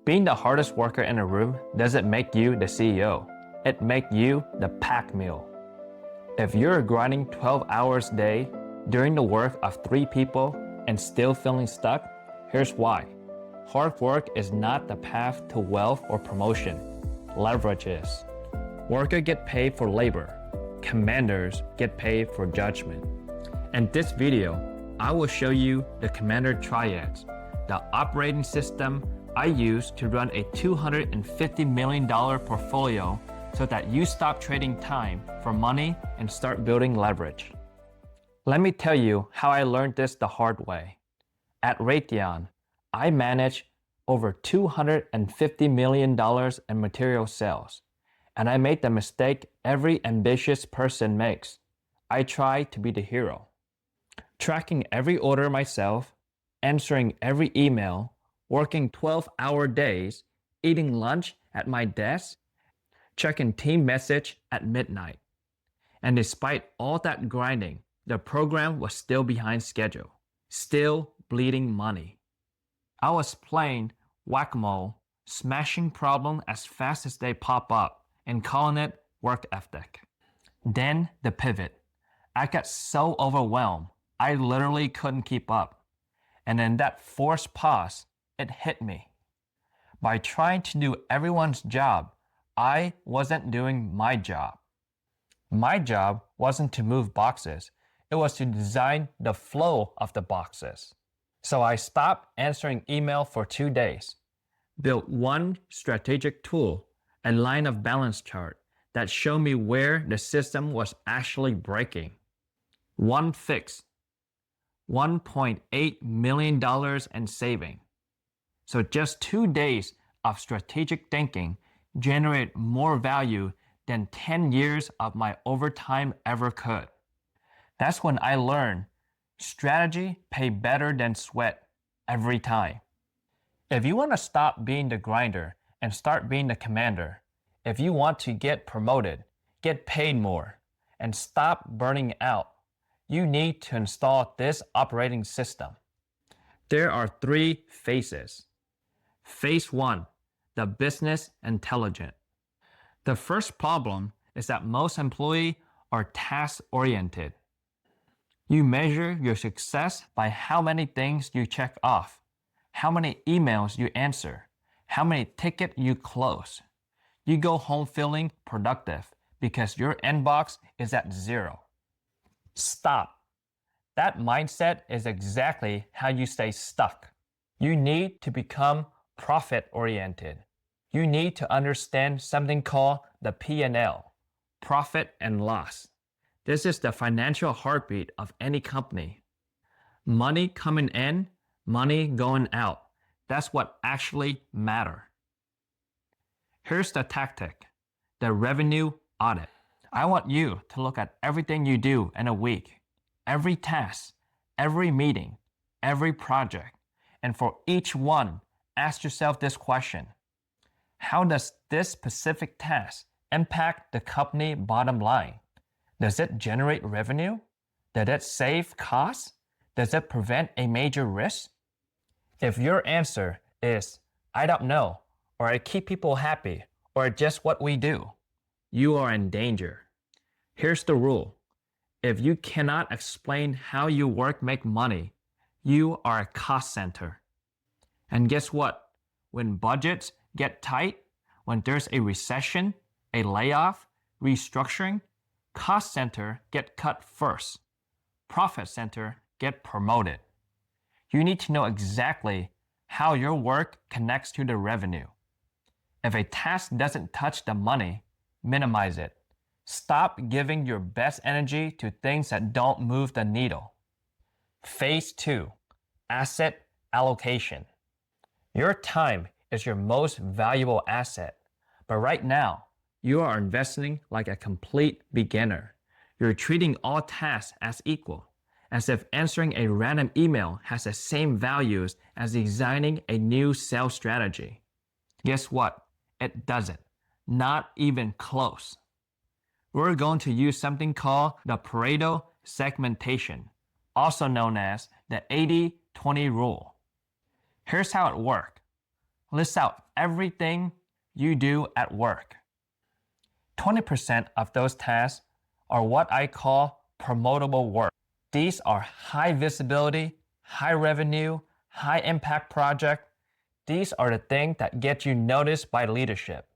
Being the hardest worker in a room doesn't make you the CEO. It makes you the pack mule. If you're grinding 12 hours a day doing the work of 3 people and still feeling stuck, here's why. Hard work is not the path to wealth or promotion. Leverage is. Workers get paid for labor. Commanders get paid for judgment. In this video, I will show you the Commander Triads, the operating system I use to run a $250 million portfolio so that you stop trading time for money and start building leverage. Let me tell you how I learned this the hard way. At Raytheon, I manage over $250 million in material sales, and I made the mistake every ambitious person makes. I try to be the hero. Tracking every order myself, answering every email, working 12-hour days, eating lunch at my desk, checking team message at midnight. And despite all that grinding, the program was still behind schedule, still bleeding money. I was playing whack-a-mole, smashing problems as fast as they pop up and calling it work ethic. Then the pivot. I got so overwhelmed, I literally couldn't keep up. And in that forced pause, it hit me. By trying to do everyone's job, I wasn't doing my job. My job wasn't to move boxes. It was to design the flow of the boxes. So I stopped answering email for 2 days, built one strategic tool, a line of balance chart that showed me where the system was actually breaking. One fix, $1.8 million in saving. So just 2 days of strategic thinking generated more value than 10 years of my overtime ever could. That's when I learned strategy pays better than sweat every time. If you want to stop being the grinder and start being the commander, if you want to get promoted, get paid more, and stop burning out, you need to install this operating system. There are 3 phases. Phase 1, the business intelligence. The first problem is that most employees are task-oriented. You measure your success by how many things you check off, how many emails you answer, how many tickets you close. You go home feeling productive because your inbox is at 0. Stop. That mindset is exactly how you stay stuck. You need to become profit-oriented. You need to understand something called the P&L, profit and loss. This is the financial heartbeat of any company. Money coming in, money going out. That's what actually matters. Here's the tactic, the revenue audit. I want you to look at everything you do in a week, every task, every meeting, every project, and for each one, ask yourself this question. How does this specific task impact the company bottom line? Does it generate revenue? Does it save costs? Does it prevent a major risk? If your answer is, I don't know, or I keep people happy, or just what we do, you are in danger. Here's the rule. If you cannot explain how your work makes money, you are a cost center. And guess what? When budgets get tight, when there's a recession, a layoff, restructuring, cost center get cut first. Profit center get promoted. You need to know exactly how your work connects to the revenue. If a task doesn't touch the money, minimize it. Stop giving your best energy to things that don't move the needle. Phase 2, asset allocation. Your time is your most valuable asset, but right now, you are investing like a complete beginner. You're treating all tasks as equal, as if answering a random email has the same values as designing a new sales strategy. Guess what? It doesn't. Not even close. We're going to use something called the Pareto segmentation, also known as the 80-20 rule. Here's how it works. lists out everything you do at work. 20% of those tasks are what I call promotable work. These are high visibility, high revenue, high impact project. These are the things that get you noticed by leadership,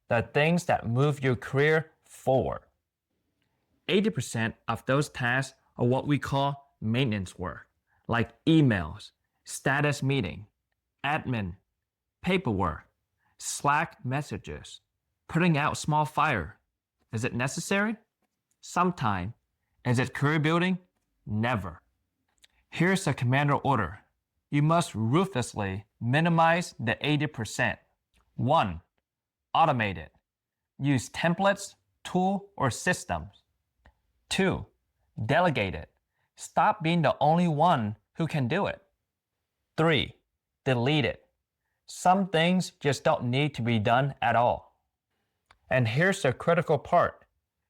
the things that move your career forward. 80% of those tasks are what we call maintenance work, like emails, status meeting, admin, paperwork, Slack messages, putting out small fire. Is it necessary? Sometime. Is it career building? Never. Here's a commander order. You must ruthlessly minimize the 80%. 1. Automate it. Use templates, tool, or systems. 2. Delegate it. Stop being the only one who can do it. 3. Delete it. Some things just don't need to be done at all. And here's the critical part.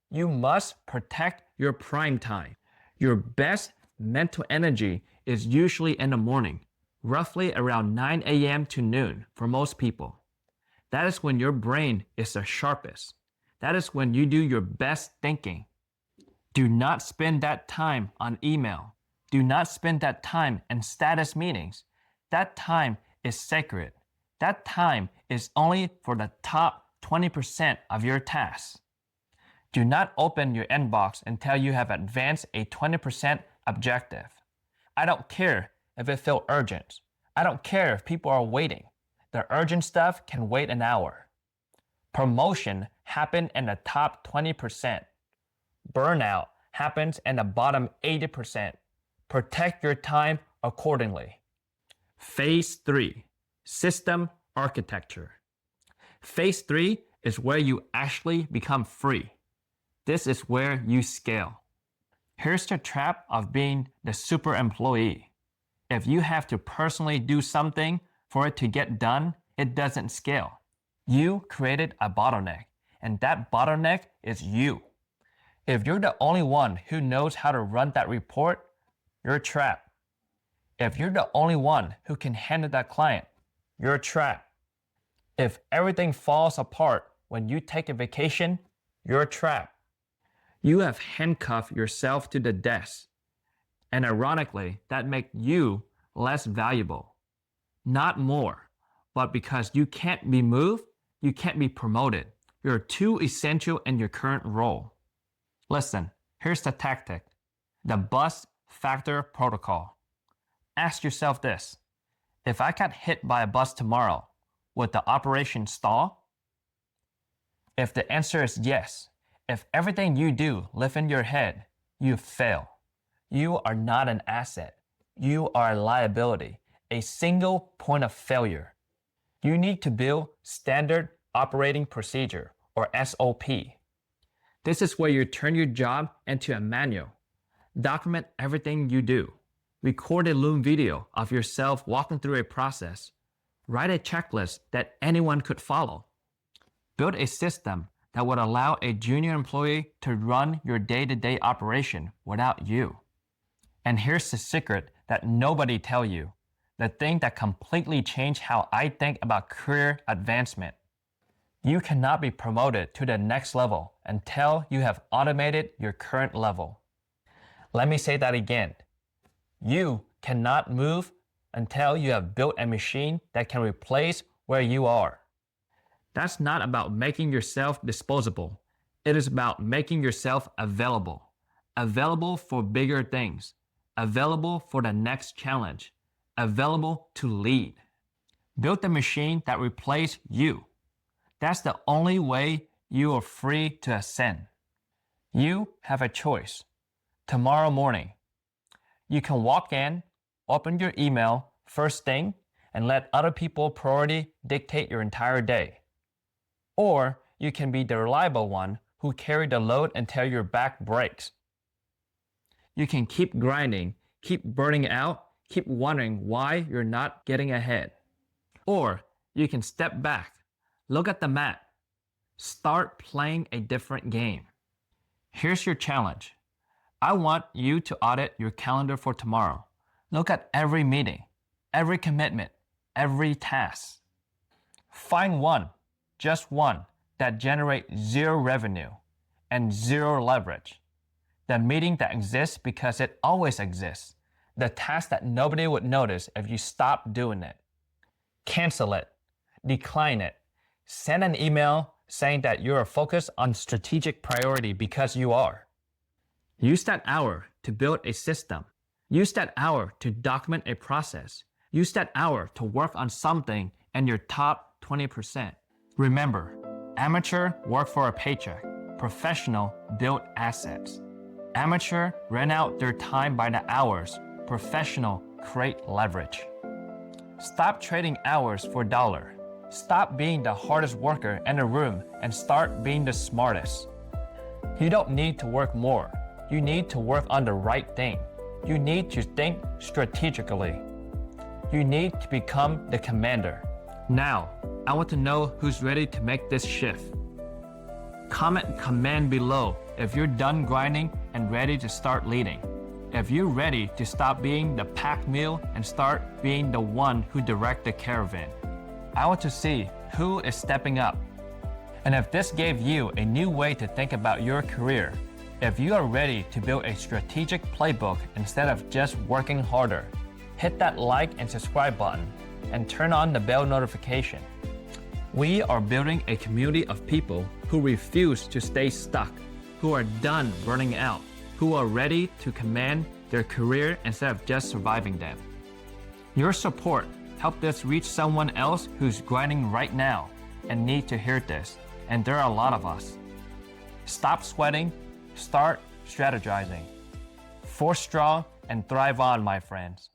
You must protect your prime time. Your best mental energy is usually in the morning, roughly around 9 a.m. to noon for most people. That is when your brain is the sharpest. That is when you do your best thinking. Do not spend that time on email. Do not spend that time in status meetings. That time is sacred. That time is only for the top 20% of your tasks. Do not open your inbox until you have advanced a 20% objective. I don't care if it feels urgent. I don't care if people are waiting. The urgent stuff can wait an hour. Promotion happens in the top 20%. Burnout happens in the bottom 80%. Protect your time accordingly. Phase 3, System Architecture. Phase 3 is where you actually become free. This is where you scale. Here's the trap of being the super employee. If you have to personally do something for it to get done, it doesn't scale. You created a bottleneck, and that bottleneck is you. If you're the only one who knows how to run that report, you're trapped. If you're the only one who can handle that client, you're trapped. If everything falls apart when you take a vacation, you're trapped. You have handcuffed yourself to the desk. And ironically, that makes you less valuable. Not more, but because you can't be moved, you can't be promoted. You're too essential in your current role. Listen, here's the tactic. The bus factor protocol. Ask yourself this. If I got hit by a bus tomorrow, would the operation stall? If the answer is yes, if everything you do lives in your head, you fail. You are not an asset. You are a liability, a single point of failure. You need to build Standard Operating Procedure, or SOP. This is where you turn your job into a manual. Document everything you do. Record a Loom video of yourself walking through a process. Write a checklist that anyone could follow. Build a system that would allow a junior employee to run your day-to-day operation without you. And here's the secret that nobody tells you, the thing that completely changed how I think about career advancement. You cannot be promoted to the next level until you have automated your current level. Let me say that again. You cannot move until you have built a machine that can replace where you are. That's not about making yourself disposable. It is about making yourself available. Available for bigger things. Available for the next challenge. Available to lead. Build the machine that replaces you. That's the only way you are free to ascend. You have a choice. Tomorrow morning, you can walk in, open your email first thing, and let other people's priority dictate your entire day. Or you can be the reliable one who carry the load until your back breaks. You can keep grinding, keep burning out, keep wondering why you're not getting ahead. Or you can step back, look at the map, start playing a different game. Here's your challenge. I want you to audit your calendar for tomorrow. Look at every meeting, every commitment, every task. Find one, just one, that generates zero revenue and zero leverage. The meeting that exists because it always exists. The task that nobody would notice if you stopped doing it. Cancel it. Decline it. Send an email saying that you are focused on strategic priority because you are. Use that hour to build a system. Use that hour to document a process. Use that hour to work on something in your top 20%. Remember, amateur work for a paycheck. Professional build assets. Amateur rent out their time by the hours. Professional create leverage. Stop trading hours for dollar. Stop being the hardest worker in the room and start being the smartest. You don't need to work more. You need to work on the right thing. You need to think strategically. You need to become the commander. Now, I want to know who's ready to make this shift. Comment command below if you're done grinding and ready to start leading. If you're ready to stop being the pack mule and start being the one who directs the caravan. I want to see who is stepping up. And if this gave you a new way to think about your career, if you are ready to build a strategic playbook instead of just working harder, hit that like and subscribe button and turn on the bell notification. We are building a community of people who refuse to stay stuck, who are done burning out, who are ready to command their career instead of just surviving them. Your support helped us reach someone else who's grinding right now and need to hear this, and there are a lot of us. Stop sweating, start strategizing. Force strong and thrive on, my friends.